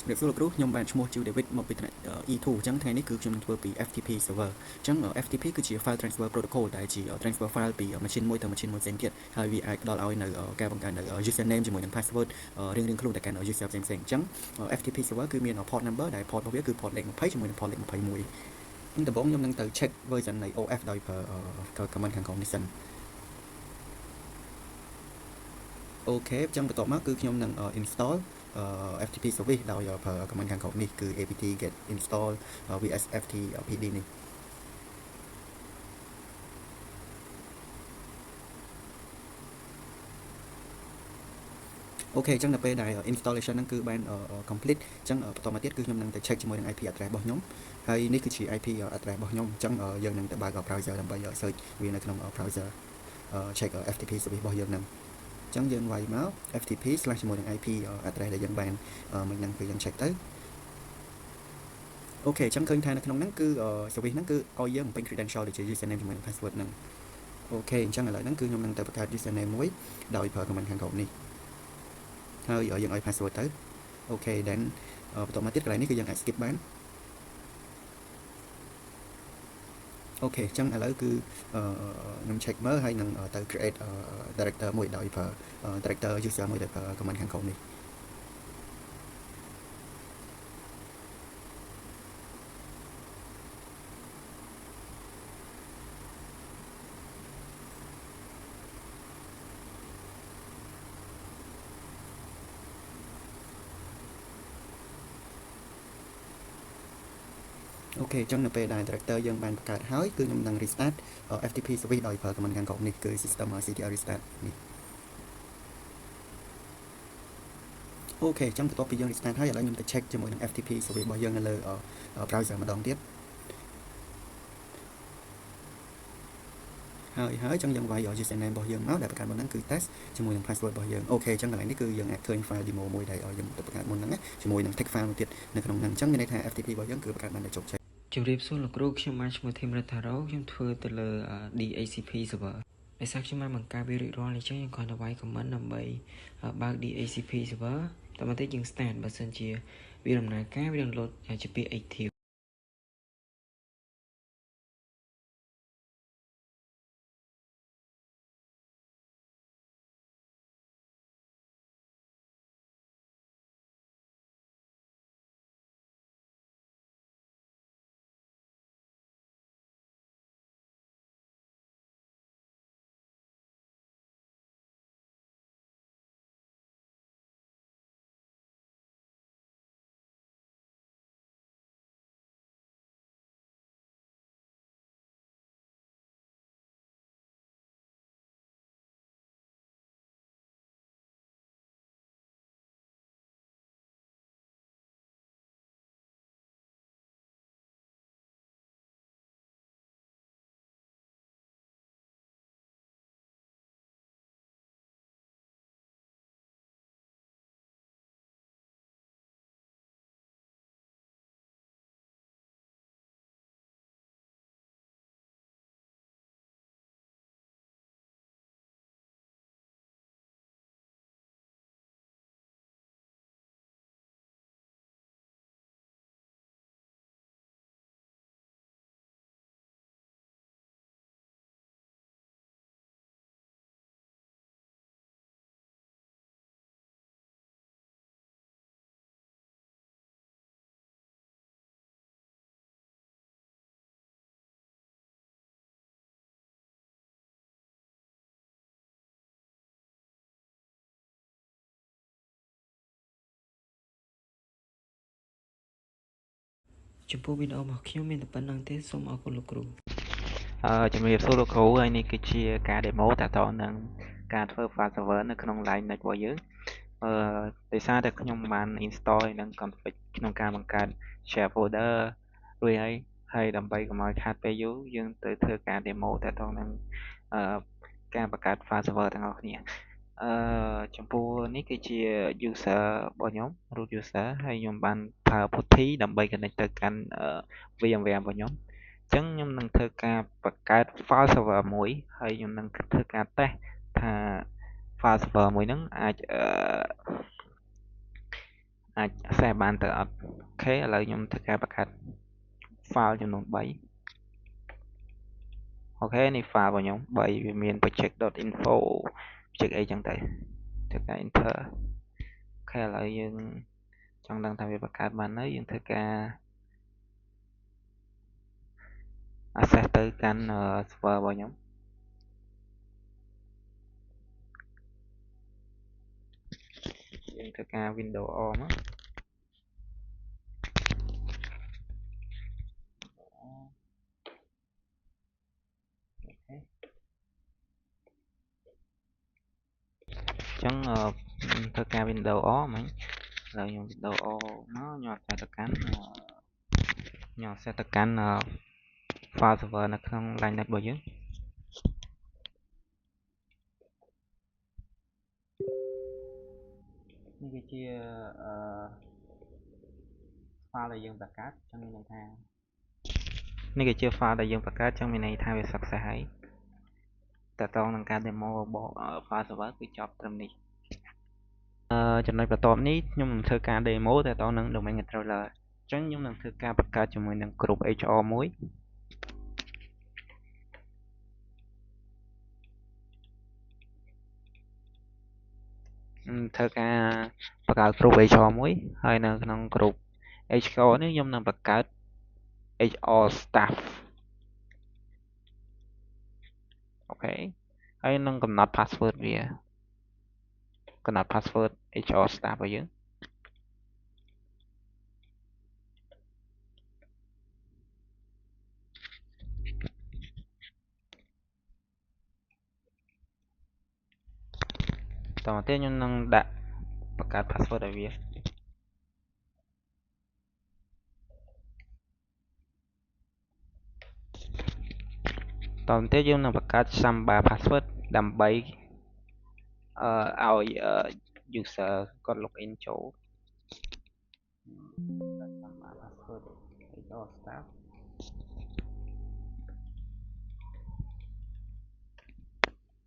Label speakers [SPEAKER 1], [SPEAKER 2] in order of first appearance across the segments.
[SPEAKER 1] เรียบร้อยแล้วครูខ្ញុំបានឈ្មោះជា David មកពី E2 អញ្ចឹងថ្ងៃនេះគឺខ្ញុំនឹងធ្វើពី FTP server អញ្ចឹង FTP គឺជា file transfer protocol ដែលជា transfer file ពី machine មួយទៅ machine មួយផ្សេងទៀតហើយវាអាចផ្ដល់ឲ្យនៅការបង្កើតនៅ username ជាមួយនឹង password រៀងៗខ្លួនទៅកាន់ user ផ្សេងៗអញ្ចឹង FTP server គឺមាន port number ដែល port របស់វាគឺ port លេខ20ជាមួយនឹង port លេខ21ដំបូងខ្ញុំនឹងទៅ check version នៃ OS ដោយប្រើ command ខាងក្រោមនេះសិនអូខេអញ្ចឹងបន្ទាប់មកគឺខ្ញុំនឹង install FTP service ដោយប្រើ command ខាងក្រោមនេះគឺ apt get install vsftpd នេះអូខេអញ្ចឹងនៅពេលដែល installation ហ្នឹងគឺបាន complete អញ្ចឹងបន្តមកទៀតគឺខ្ញុំនឹងទៅ check ជាមួយនឹង IP address របស់ខ្ញុំហើយនេះគឺជា IP address របស់ខ្ញុំអញ្ចឹងយើងនឹងទៅបើក browser ដើម្បី search វានៅក្នុង browser check FTP service របស់យើងហ្នឹងអញ្ចឹងយើងវាយមក FTP/ ជាមួយនឹង IP address ដែលយើងបានមិញហ្នឹងគឺយើង check ទៅអូខេអញ្ចឹងឃើញថានៅក្នុងហ្នឹងគឺ service ហ្នឹងគឺឲ្យយើងបំពេញ credential ដូចជា username ជាមួយនឹង password ហ្នឹងអូខេអញ្ចឹងឥឡូវហ្នឹងគឺខ្ញុំនឹងទៅបង្កើត username មួយដោយប្រើ command ខាងក្រោមនេះហើយយើងឲ្យ password ទៅអូខេ then បន្តមកទៀតកន្លែងនេះគឺយើងអាច skip បានអូខេអញ្ចឹងឥឡូវគឺខ្ញុំ check មើលហើយនឹងទៅ create director មួយដោយប្រើ director user មួយដោយប្រើ command ខាងក្រោមនេះអូខេអញ្ចឹងនៅពេលដែល director យើងបានបង្កើតហើយគឺខ្ញុំនឹង restart FTP service ដោយប្រើ command ខាងក្រោមនេះគឺ system ctl restart នេះអូខេអញ្ចឹងបន្ទាប់ពីយើង restart ហើយឥឡូវខ្ញុំទៅ check ជាមួយនឹង FTP service របស់យើងនៅលើ browser ម្ដងទៀតហើយអញ្ចឹងយើងវាយ username របស់យើងមកដែលបង្កើតមុនហ្នឹងគឺ test ជាមួយនឹង password របស់យើងអូខេអញ្ចឹងកន្លែងនេះគឺយើងអាចឃើញ file demo មួយដែលយើងទៅបង្កើតមុនហ្នឹងណាជាមួយនឹង text file មួយទៀតនៅក្នុងហ្នឹងអញ្ចឹងមានន័យថា FTP របស់យើងគឺបង្កើតបានដោយជោគជ័យ
[SPEAKER 2] ជម្រាបសួរលោកគ្រូខ្ញុំបានឈ្មោះធីមរដ្ឋារ៉ូខ្ញុំធ្វើទៅលើ DHCP server ដោយសារខ្ញុំបានបង្កើតវារួចរាល់នេះចឹងខ្ញុំគ្រាន់តែវាយ comment ដើម្បីបើក DHCP server តមកទៀតយើង start បើសិនជាវាដំណើរការវានឹង load ជាពាក្យ activeចំពោះវីដេអូរបស់ខ្ញុំមានតែប៉ុណ្្នឹងទេសូមអរគុណលោកគ្រូ
[SPEAKER 3] ជំរាបសួរលោកគ្រូហើយនេះគឺជាការ demo តទៅនឹងការធ្វើ file server នៅក្នុង Linux របស់យើងដោយសារតែខ្ញុំបាន install និង config ក្នុងការបង្កើត share folder រួចហើយដើម្បីកុំឲ្យខាតពេលយូរយើងទៅធ្វើការ demo តទៅនឹងការបង្កើត file server ទាំងអស់គ្នាចំពោះនេះគឺជា user របស់ខ្ញុំ root user ហើយខ្ញុំបានប្រើ putty ដើម្បី connect ទៅកាន់ VMware របស់ខ្ញុំអញ្ចឹងខ្ញុំនឹងធ្វើការបង្កើត file server មួយហើយខ្ញុំនឹងធ្វើការ test ថា file server មួយហ្នឹងអាច អាច access បានទៅអត់អូខេឥឡូវខ្ញុំធ្វើការបង្កើត file ចំនួន3អូខេនេះ file របស់ខ្ញុំ3វាមាន project.info project អីចឹងទៅធ្វើការ enter អូខេឥឡូវយើងចង់ដឹងថាវាបង្កើតបាននៅយើងធ្វើការ access ទៅកាន់ server របស់ខ្ញុំយើងធ្វើការ window on មកចឹងធ្វើការ window on មិញឥឡូវខ្ញុំ window on មកខ្ញុំ access ទៅកាន់ file server នៅក្នុង Linux របស់យើងនេះគឺជា file ដែលយើងបង្កើតចឹងមានន័យថានេះគឺជា file ដែលយើងបង្កើតចឹងមានន័យថាវា success ហើយតើតងនឹងការ demo របស់ file server គឺចប់ត្រឹមនេះចំណុចបន្ទាប់នេះខ្ញុំនឹងធ្វើការ demo តើតងនឹង domain controller ចឹងខ្ញុំនឹងធ្វើការបង្កើតជាមួយនឹង group HR មួយធ្វើការបង្កើត group HR មួយហើយនៅក្នុង group HR នេះខ្ញុំនឹងបង្កើត HR staff អូខេហើយនឹងកំណត់ password វាកំណត់ password HR staff របស់យើងតមកទៀតខ្ញុំនឹងដាក់បង្កើត password ឲ្យវាតមកទៀតយើងនឹងបង្កើត Samba password ដើម្បីឲ្យ user គាត់ login ចូល Samba password HR staff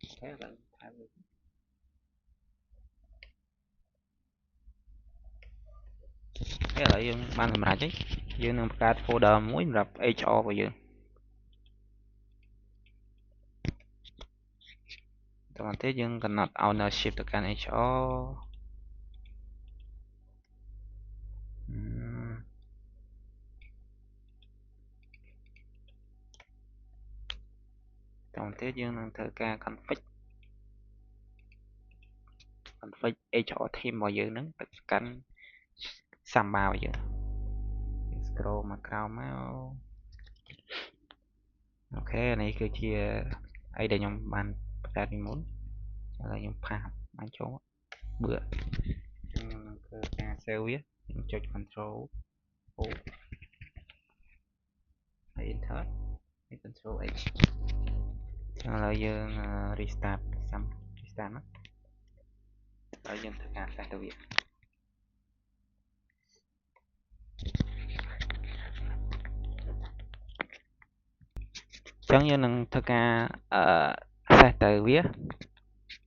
[SPEAKER 3] អូខេឥឡូវថែមវាឥឡូវយើងបានសម្រេចហើយយើងនឹងបង្កើត folder មួយសម្រាប់ HR របស់យើងតមកទៀតយើងកំណត់ ownership ទៅកាន់ HR តមកទៀតយើងនឹងធ្វើការ config HR team របស់យើងហ្នឹងទៅកាន់ Samba របស់យើង scroll មកក្រោមមកអូខេនេះគឺជាអីដែលខ្ញុំបានបង្កើតពីមុនឥឡូវខ្ញុំផាសបានចូលបឿខ្ញុំនឹងធ្វើការ save វាខ្ញុំចុច control O ហើយ enter ហើយ control H ឥឡូវយើង restart មកហើយយើងធ្វើការ access ទៅវាចឹងយើងនឹងធ្វើការ access ទៅវា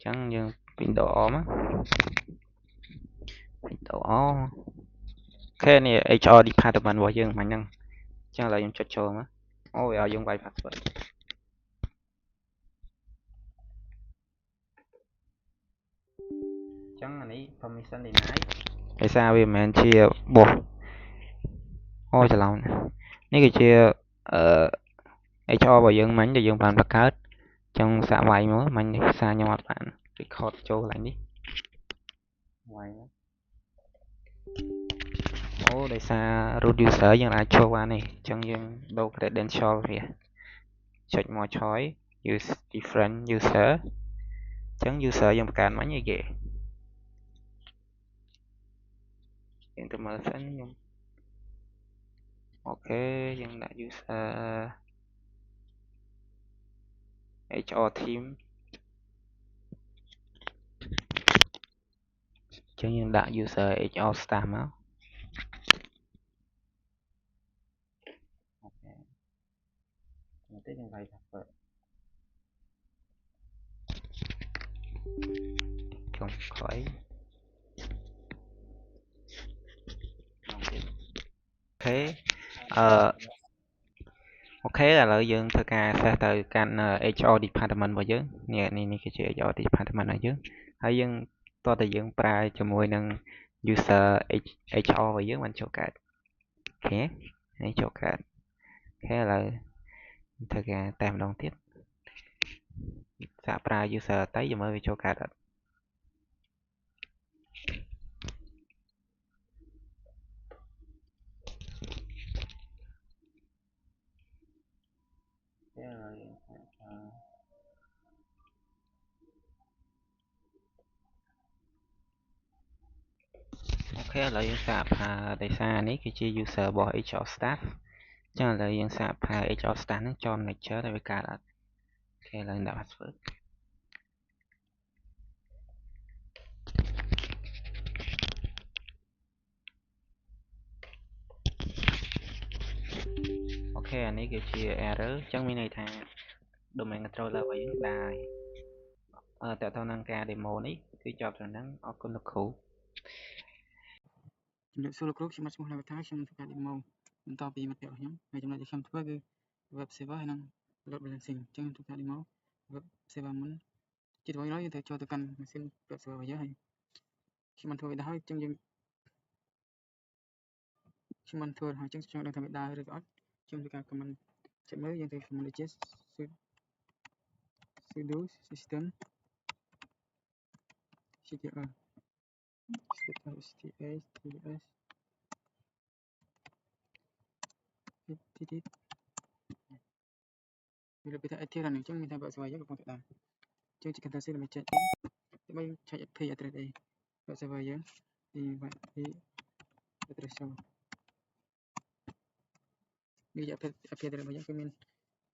[SPEAKER 3] ចឹងយើង window on មក window on អូខេនេះ HR department របស់យើងមិញហ្នឹងចឹងឥឡូវខ្ញុំចុចចូលមកអូវាឲ្យយើងវាយ password ចឹងអានេះ permission deny ដោយសារវាមិនមែនជាបោះអូច្រឡំនេះគឺជា HR របស់យើងមិញដែលយើងបានបង្កើតចឹងសាកវាយមើលមិញសារខ្ញុំអត់បាន record ចូលកន្លែងនេះវាយអូដោយសារ root user យើងអាចចូលបាននេះចឹងយើងដូរ credential វាចុចមក choice use different user ចឹង user យើងបង្កើតមិញអីគេយើងទៅមើលសិនខ្ញុំអូខេយើងដាក់ user HR team ចឹងយើងដាក់ user HR staff មកអូខេមកទៀតយើងវាយ password ចុងក្រោយ អូខេឥឡូវយើងធ្វើការ access ទៅកាន់ HR department របស់យើងនេះគឺជា HR department របស់យើងហើយយើងតោះតែយើងប្រើជាមួយនឹង user HR របស់យើងបានចូលកើតអូខេហើយចូលកើតអូខេឥឡូវធ្វើការតែម្ដងទៀតសាកប្រើ user ទៅយើងមើលវាចូលកើតអត់អូខេឥឡូវយើងសាកប្រើដោយសារនេះគឺជា user របស់ HR staff អញ្ចឹងឥឡូវយើងសាកប្រើ HR staff ហ្នឹងចន lecture តែវាកើតអត់អូខេឥឡូវដាក់ password អូខេអានេះគឺជា error អញ្ចឹងមានន័យថា domain controller របស់យើងដែរតើតើនឹងការ demo នេះគឺចប់ត្រឹមហ្នឹងអរគុណលោកគ្រូ
[SPEAKER 1] ជំរាបសួរលោកគ្រូខ្ញុំឈ្មោះណាវិថាខ្ញុំធ្វើការ demo បន្តពីមិត្តភ័ក្តិរបស់ខ្ញុំហើយចំណុចដែលខ្ញុំធ្វើគឺ web server ហើយនិង load balancing អញ្ចឹងខ្ញុំធ្វើការ demo web server មុនជាដំបូងយើងត្រូវចូលទៅកាន់ machine web server របស់យើងហើយខ្ញុំបានធ្វើវាដែរហើយអញ្ចឹងខ្ញុំបានធ្វើហើយអញ្ចឹងខ្ញុំដឹងថាវាដើរឬក៏អត់ខ្ញុំធ្វើការ command ចេញមើលយើងត្រូវ command ដូចជា sudo system ctl sts edit វាលើពីថា active ហ្នឹងអញ្ចឹងមានថា web server យើងកំពុងតែដើរអញ្ចឹងជា control C ដើម្បីចេញដើម្បីឆែក IP address អី web server យើងពី address ចូលនេះជា IP address របស់យើងគឺមាន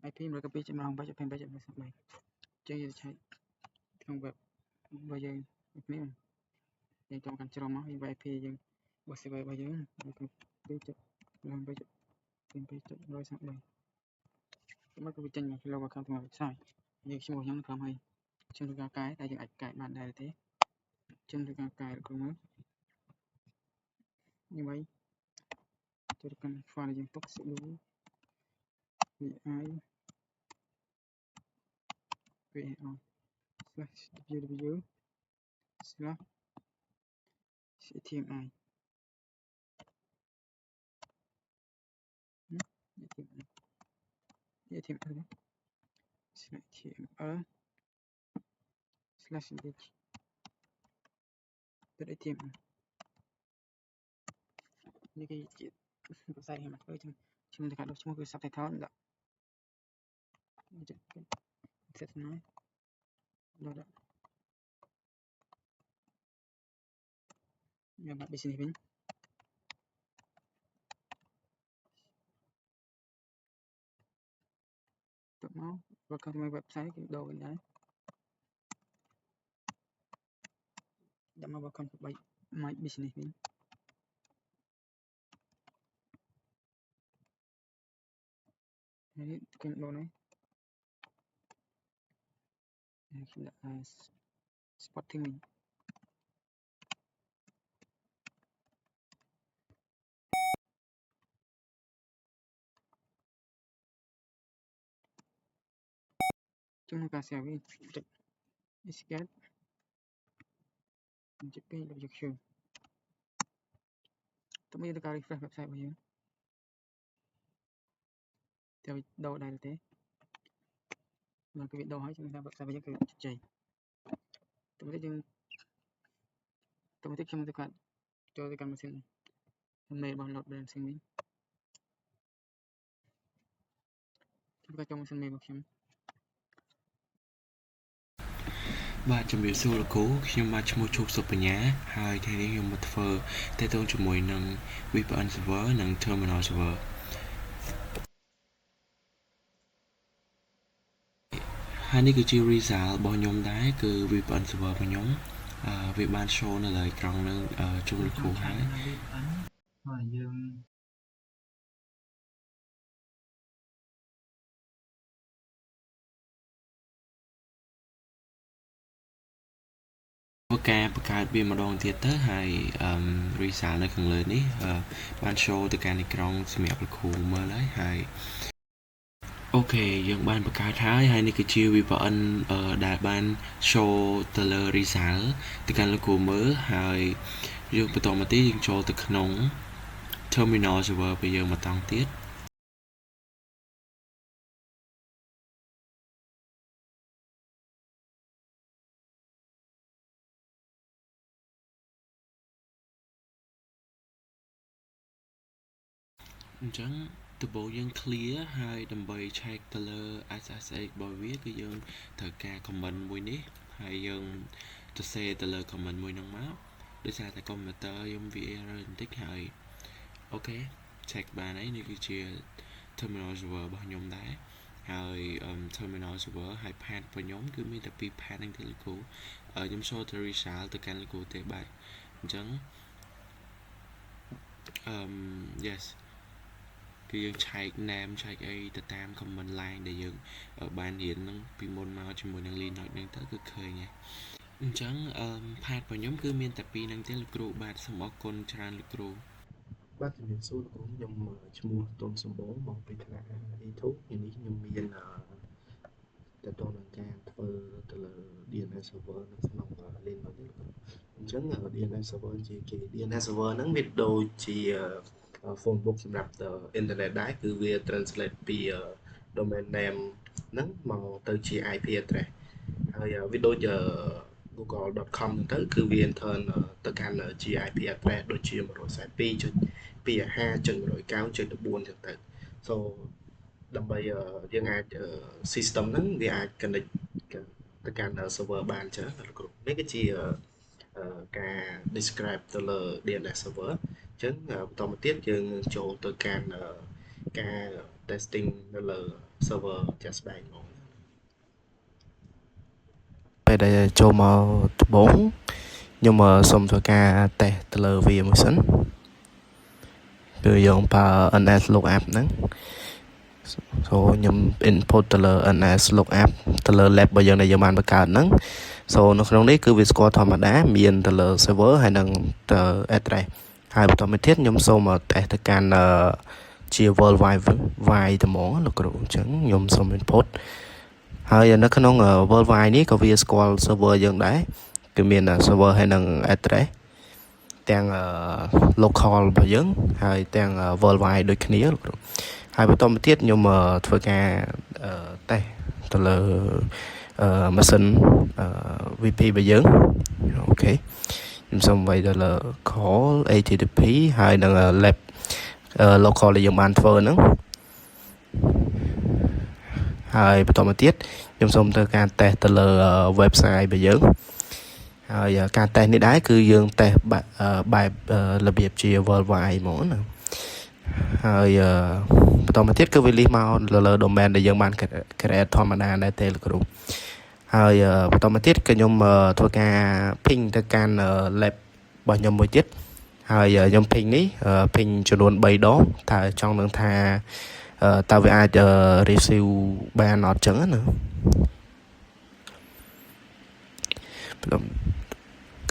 [SPEAKER 1] IP 192.168.3.3អញ្ចឹងយើងឆែកក្នុង web របស់យើងនេះយើងចូលកាន់ជ្រុំមកយើង IP យើងរបស់ server របស់យើង2.168.133មកគឺចេញមក logo account របស់ website យើងឈ្មោះខ្ញុំក្រុមហើយខ្ញុំធ្វើការកែតែយើងអាចកែបានដែរទេខ្ញុំធ្វើការកែក្រុមមកនេះវិញចូលកាន់ file យើងទុក sudo vi /ww/ctmi /html/index.html នេះគឺជាភាសាខ្ញុំធ្វើខ្ញុំធ្វើការដកឈ្មោះគឺ subtitle ដាក់ set ណាដល់ខ្ញុំដាក់ business វិញទៅមក welcome to my website គឺដូរវិញដែរដាក់មក welcome to my business វិញនេះគឺដូរនេះខ្ញុំដាក់ spotting វិញជំនួសការ save វិញចុច escape ចុចពី WQ ទៅមានការ refresh website របស់យើងតែដូរដែរទេមកគឺវាដូរហើយខ្ញុំថា website របស់យើងគឺជោគជ័យទៅមកយើងទៅមកខ្ញុំទៅកាត់ចូលទៅកាន់ machine មេរបស់ load balancing វិញខ្ញុំក៏ចូល machine មេរបស់ខ្ញុំបាទជំរាបសួរលោកគ្រូខ្ញុំបាទឈ្មោះឈូកសុបញ្ញាហើយថ្ងៃនេះខ្ញុំមកធ្វើតេតងជាមួយនឹង VPN server និង terminal server ហើយនេះគឺជា result របស់ខ្ញុំដែរគឺ VPN server របស់ខ្ញុំវាបាន show នៅលើអេក្រង់នឹងជូនលោកគ្រូហើយយើង
[SPEAKER 4] ประกาศវាម្ដងទៀតទៅហើយ result នៅខាងលើនេះបាន show ទៅកាន់អេក្រង់សម្រាប់លោកគ្រូមើលហើយអូខេយើងបានបង្កើតហើយនេះគឺជា VPN ដែលបាន show ទៅលើ result ទៅកាន់លោកគ្រូមើលហើយយើងបន្តមកទៀតយើងចូលទៅក្នុង terminal server របស់យើងមកតង់ទៀតអញ្ចឹងដំបូងយើង clear ហើយដើម្បី check ទៅលើ SSH របស់វាគឺយើងត្រូវការ comment មួយនេះហើយយើងទៅ save ទៅលើ comment មួយហ្នឹងមកដោយសារតែ computer ខ្ញុំវា error បន្តិចហើយអូខេ check បានហើយនេះគឺជា terminal server របស់ខ្ញុំដែរហើយ terminal server ហើយ path របស់ខ្ញុំគឺមានតែ2 path ហ្នឹងទេលោកគ្រូខ្ញុំ show ទៅ result ទៅកាន់លោកគ្រូទេបាទអញ្ចឹងyes គឺយើងឆែក name ឆែកអីទៅតាម command line ដែលយើងបានរៀនហ្នឹងពីមុនមកជាមួយនឹង Linux ហ្នឹងទៅគឺឃើញហើយអញ្ចឹងផាតរបស់ខ្ញុំគឺមានតែពីរហ្នឹងទេលោកគ្រូបាទសូមអរគុណច្រើនលោកគ្រូបាទជំរាបសួរលោកគ្រូខ្ញុំឈ្មោះតុនសម្បូរមកពីថ្នាក់ E2 ថ្ងៃនេះខ្ញុំមានតទៅនឹងការធ្វើទៅលើ DNS server នៅក្នុង Linux នេះអញ្ចឹង DNS server ជាគេ DNS server ហ្នឹងវាដូចជា phone book សម្រាប់ internet ដែរគឺវា translate ពី domain name ហ្នឹងមកទៅជា IP address ហើយវាដូច google.com ទៅគឺវា intern ទៅកាន់ IP address ដូចជា 192.250.109.14 ចឹងទៅ so ដើម្បីយើងអាច system ហ្នឹងវាអាច connect ទៅកាន់ server បានចឹងលោកគ្រូនេះគឺជាការ describe ទៅលើ DNS server អញ្ចឹងបន្តមកទៀតយើងចូលទៅកាន់ការ testing នៅលើ server Jasper ហ្មងពេលដែលចូលមកដំបូងខ្ញុំសូមធ្វើការ test ទៅលើវាមួយសិនគឺយើងប្រើ NS lookup ហ្នឹងso ខ្ញុំ input ទៅលើ NS lookup ទៅលើ lab របស់យើងដែលយើងបានបង្កើតហ្នឹង so នៅក្នុងនេះគឺវាស្គាល់ធម្មតាមានទៅលើ server ហើយនឹងទៅ address ហើយបន្តមកទៀតខ្ញុំសូម test ទៅកាន់ជា worldwide តែហ្មងលោកគ្រូអញ្ចឹងខ្ញុំសូម input ហើយនៅក្នុង worldwide នេះក៏វាស្គាល់ server យើងដែរគឺមាន server ហើយនឹង address ទាំង local របស់យើងហើយទាំង worldwide ដូចគ្នាលោកគ្រូហើយបន្តមកទៀតខ្ញុំធ្វើការ test ទៅលើម៉ាស៊ីន VP របស់យើងអូខេខ្ញុំសូមវាយទៅលើ call http ហើយនឹង lab local ដែលយើងបានធ្វើហ្នឹងហើយបន្តមកទៀតខ្ញុំសូមធ្វើការ test ទៅលើ website របស់យើងហើយការ test នេះដែរគឺយើង test បែបរបៀបជា worldwide ហ្មងណាហើយបន្តមកទៀតគឺវា list មកលើ domain ដែលយើងបាន create ធម្មតាដែរទេលោកគ្រូហើយបន្តមកទៀតគឺខ្ញុំធ្វើការ ping ទៅកាន់ lab របស់ខ្ញុំមួយទៀតហើយខ្ញុំ ping នេះ ping ចំនួន3ដងតើចង់នឹងថាតើវាអាច receive បានអត់ចឹងណា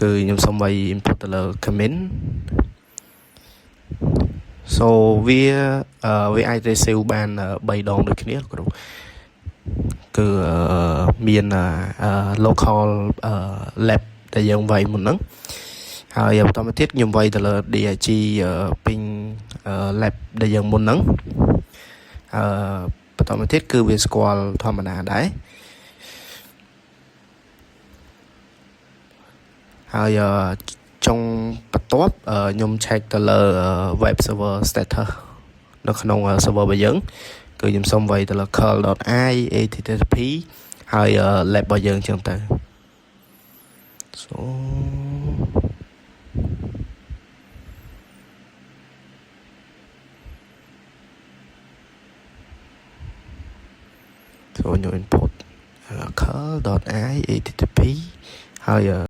[SPEAKER 4] គឺខ្ញុំសូមវាយ input ទៅលើ comment so វាអាច receive បាន3ដងដូចគ្នាគ្រូគឺមាន local lab ដែលយើងវាយមុនហ្នឹងហើយបន្តមកទៀតខ្ញុំវាយទៅលើ DHG ping lab ដែលយើងមុនហ្នឹងបន្តមកទៀតគឺវាស្គាល់ធម្មតាដែរហើយចុងបន្ទាប់ខ្ញុំ check ទៅលើ web server status នៅក្នុង server របស់យើងគឺខ្ញុំសូមវាយទៅលើ curl.i http ហើយ lab របស់យើងចឹងទៅ so ខ្ញុំ input curl.i http ហើយ